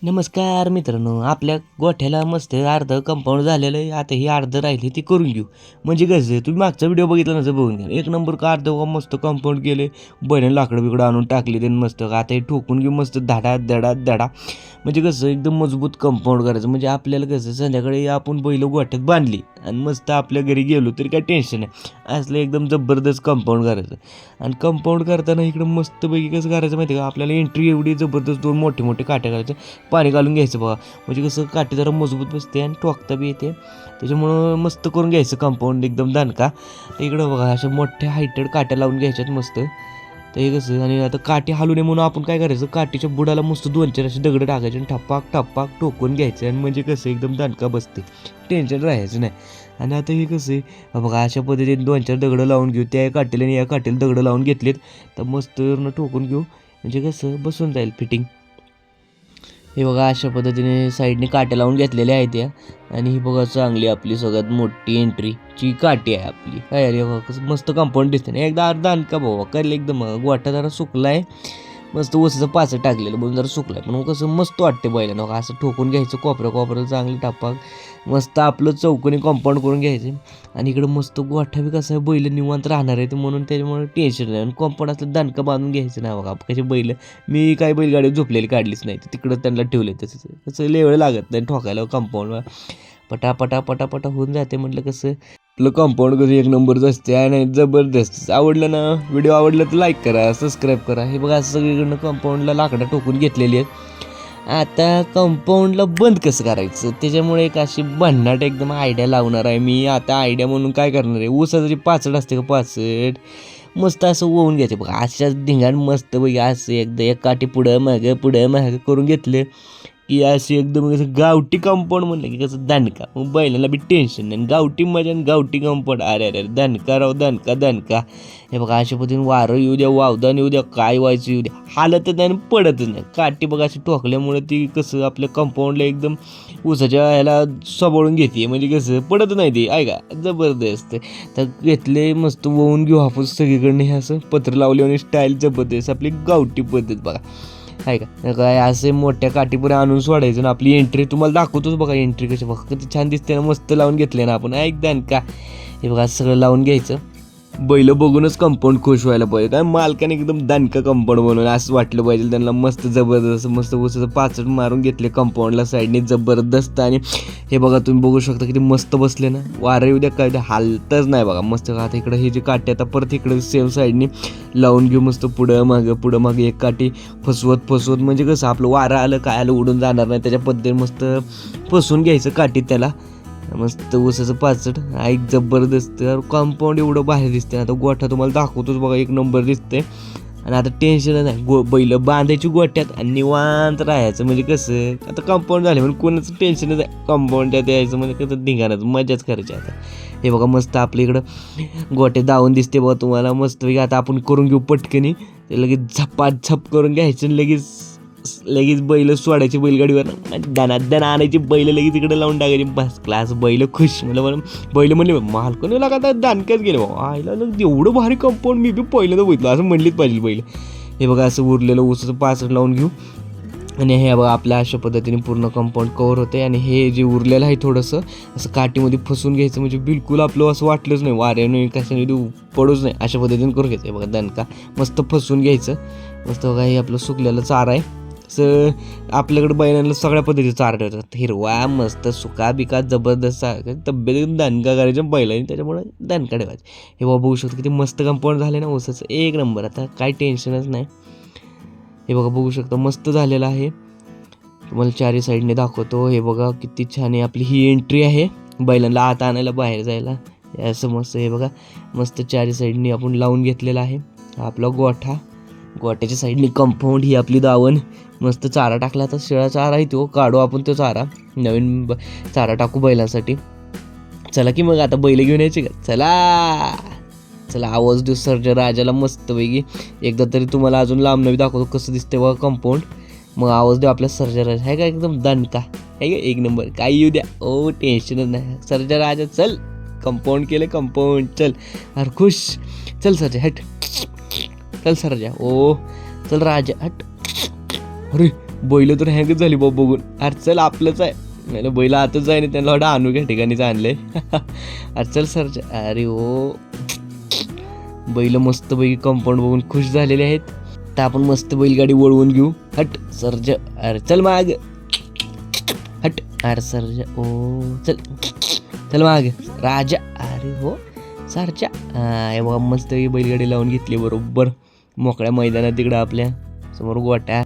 नमस्कार मित्रांनो, आपल्या गोठ्याला मस्त अर्धं कंपाऊंड झालेलं आहे. आता ही अर्धं राहिली ती करून घेऊ. म्हणजे कसं तुम्ही मागचा व्हिडिओ बघितला नसेल, बघून घ्या. एक नंबर का अर्धं मस्त कंपाऊंड केले. बैलांनी लाकडं बिकडं आणून टाकली त्यांनी मस्त. आता हे ठोकून घेऊ मस्त धडा धडा धडा. म्हणजे कसं एकदम मजबूत कंपाऊंड करायचं. म्हणजे आपल्याला कसं संध्याकाळी आपण बैल गोठ्यात बांधली आणि मस्त आपल्या घरी गेलो तरी काय टेन्शन नाही. असलं एकदम जबरदस्त कंपाऊंड करायचं. आणि कंपाऊंड करताना इकडं मस्तपैकी कसं करायचं माहिती आहे का, आपल्याला एंट्री एवढी जबरदस्त दोन मोठे मोठे काट्या करायचे, पाणी घालून घ्यायचं बघा. म्हणजे कसं काठी जरा मजबूत बसते आणि टोकता बी येते. त्याच्यामुळं मस्त करून घ्यायचं कंपाऊंड एकदम दणका. तर इकडं बघा अशा मोठ्या हायटेड काट्या लावून घ्यायच्यात मस्त. तर हे कसं, आणि आता काठी हलू नये म्हणून आपण काय करायचं, काठीच्या बुडाला मस्त 2-4 असे दगड टाकायचे आणि ठप्पाक ठप्पाक ठोकून घ्यायचे. आणि म्हणजे कसं एकदम दणका बसते, टेन्शन राहायचं नाही. आणि आता हे कसं आहे बघा, अशा पद्धतीने 2-4 दगडं लावून घेऊ. त्या काठीला आणि या काठीला दगडं लावून घेतलेत तर मस्त ठोकून घेऊ. म्हणजे कसं बसून जाईल फिटिंग. हे बघा अशा पद्धतीने साईडने काट्या लावून घेतलेल्या आहेत या. आणि ही बघा चांगली आपली सगळ्यात मोठी एंट्रीची काठी आहे आपली. काय अरे बघा कसं मस्त कंपाऊंड दिसते ना, एकदा अर्धा आणका बाबा करेल एकदम. गोठा जरा सुकला आहे, मस्त ऊसाचं पाचं टाकलेलं म्हणून जरा सुकलं आहे. पण कसं मस्त वाटते बैलांना बघा, असं ठोकून घ्यायचं कोपऱ्या चांगलं टापाक मस्त आपलं चौकोनी कंपाऊंड करून घ्यायचं. आणि इकडं मस्त गोठा बी कसं आहे, बैल निवांत राहणार आहे म्हणून त्याच्यामुळे टेन्शन नाही. आणि कंपाऊंड असलं दणका बांधून घ्यायचं नाही बघा. कसे बैल मी काय बैलगाडी झोपलेली काढलीच नाही, तिकडं त्यांना ठेवले तसंच. कसं वेळ लागत नाही ठोकायला कंपाऊंडला, पटापटा पटापटा होऊन जाते. म्हटलं कसं आपलं कंपाऊंड कसं एक नंबरच असते आणि जबरदस्त. आवडलं ना व्हिडिओ, आवडलं तर लाईक करा, सबस्क्राईब करा. हे बघा असं सगळीकडनं कंपाऊंडला लाकडं टोकून घेतलेली आहेत. आता कंपाऊंडला बंद कसं करायचं, त्याच्यामुळे एक अशी भन्नाट एकदम आयडिया लावणार आहे मी. आता आयडिया म्हणून काय करणार आहे, ऊसाचं जे पाचड असते का, पाचड मस्त असं ओवून घ्यायचं बघा. अशाच धिंगाण मस्त बघ असं एकदा एक काठी पुढं मागं करून घेतले की अशी एकदम कसं गावठी कंपाऊंड म्हणलं की कसं दणका. मग बैलाला बी टेन्शन नाही. गावठी मजा आणि गावठी कंपाऊंड, अरे अरे दणका राव दणका दणका. हे बघा अशा पद्धतीने वारं येऊ द्या, वावदान येऊ द्या, काय व्हायचं येऊ द्या, हालतच नाही आणि पडतच नाही. काठी बघा अशी टोकल्यामुळे ती कसं आपल्या कंपाऊंडला एकदम ऊसाच्या ह्याला सांभाळून घेते. म्हणजे कसं पडत नाही ती, आहे का जबरदस्त. तर घेतले मस्त वळून घेऊ हापूस सगळीकडनं. हे असं पत्र लावले आणि स्टाईल जबरदस्त आपली गावठी पद्धत बघा, आहे का. काय असे मोठ्या काठीपुरे आणून सोडायचं ना. आपली एंट्री तुम्हाला दाखवतोच बघा, एंट्री कशी बघा किती छान दिसते ना, मस्त लावून घेतले ना आपण एकदम का. हे बघा सगळं लावून घ्यायचं. बैल बघूनच कंपाऊंड खुश व्हायला पाहिजे. काय मालकाने एकदम दणका कंपाऊंड बनवलं असं वाटलं पाहिजे त्यांना. मस्त जबरदस्त मस्त ऊसाचं पाचड मारून घेतले कंपाऊंडला साईडने जबरदस्त. आणि हे बघा तुम्ही बघू शकता किती मस्त बसले ना. वारं येऊ द्या काय हालतच नाही बघा मस्त. आता इकडं हे जे काठी आता परत इकडे सेम साईडने लावून घेऊ मस्त. पुढं मागं एक काठी फसवत म्हणजे कसं आपलं वारं आलं काय आलं उडून जाणार नाही, त्याच्या पद्धतीने मस्त फसवून घ्यायचं काठीत त्याला. मस्त ऊसाचं पाचड एक जबरदस्त कंपाऊंड एवढं बाहेर दिसते. आता गोठा तुम्हाला दाखवतोच बघा, एक नंबर दिसते. आणि आता टेन्शन नाही, बैल बांधायची गोठ्यात आणि निवांत राहायचं. म्हणजे कसं आता कंपाऊंड झाले म्हणून कोणाचं टेन्शनच आहे, कंपाऊंडात यायचं म्हणजे कसं धिंगाणाचं मजाच करायची. आता हे बघा मस्त आपल्या इकडं गोठ्यात दावून दिसते बघा तुम्हाला मस्त. आता आपण करून घेऊ पटकनी, लगेच झपाझप करून घ्यायचं. लगेच बैल सोडायची बैलगाडीवर, दण आणायची बैल लगेच इकडे लावून टाकायची. बस क्लास बैल खुश. म्हणलं बैल म्हणले मालकोने लागा दानकाच गेले बाबा, आईला एवढं भारी कंपाऊंड मी बी पहिल्यांदा बघितलं असं म्हणलीच पाहिजे बैल. हे बघा असं उरलेलं ऊसाचं पाचड लावून घेऊ. आणि हे बघा आपल्या अशा पद्धतीने पूर्ण कंपाऊंड कवर होते. आणि हे जे उरलेलं आहे थोडंसं असं काठीमध्ये फसून घ्यायचं. म्हणजे बिलकुल आपलं असं वाटलंच नाही वाऱ्याने कशाने पडूच नाही, अशा पद्धतीने करून घ्यायचं. बघा दणका मस्त फसून घ्यायचं मस्त. बघा हे आपलं सुकलेलं चारा आहे. असं आपल्याकडे बैलांना सगळ्या पद्धतीचं चारा ठेवतात, हिरवा मस्त सुका बिका जबरदस्त. तब्येत दणका करायचं बैलांनी, त्याच्यामुळे दणका ठेवायचं. हे बाबा बघू शकतो किती मस्त कंपाऊंड झाले ना ऊसाचं, एक नंबर. आता काय टेन्शनच नाही. हे बघा बघू शकता मस्त झालेलं आहे. तुम्हाला चारी साईडने दाखवतो. हे बघा किती छान आहे आपली ही एंट्री आहे बैलांना आत आणायला बाहेर जायला. असं मस्त हे बघा मस्त चारी साईडने आपण लावून घेतलेला आहे. हा आपला गोठा, गोठ्याच्या साईडने कंपाऊंड, ही आपली दावण. मस्त चारा टाकला, आता शिळा चारा आहे तो काढू आपण, तो चारा नवीन चारा टाकू बैलांसाठी. चला की मग आता बैल घेऊन यायचे का, चला आवाज देऊ सर्जा राजाला मस्तपैकी. एकदा तरी तुम्हाला अजून लांब नवी दाखवतो कसं दिसते बघा कंपाऊंड. मग आवाज देऊ आपल्या सर्जा राजा, आहे का एकदम दणका, आहे का एक नंबर. काय येऊ द्या, ओ टेन्शनच नाही. सर्जा राजा चल, कंपाऊंड केलं कंपाऊंड, चल अरे खुश. चल सर्जा हट, चल सर्जा, ओ चल राजा हट. अरे बैल तर हँगच झाली बाबा बघून. अरे चल आपलंच आहे. नाही बैल आतच जाय नाही त्यांना वाटतं आणू घ्या ठिकाणीच आणलंय. अरे चल सरजा. अरे ओ बैल मस्त पैकी कंपाऊंड बघून खुश झालेले आहेत. तर आपण मस्त बैलगाडी वळवून घेऊ. हट सरजा. अरे चल माग. हट. अरे सरजा. ओ चल चल माग राजा. अरे हो सरजा. हे बघा मस्त बैलगाडी लावून घेतली बरोबर मोकळ्या मैदानात तिकडं आपल्या समोर गोट्या.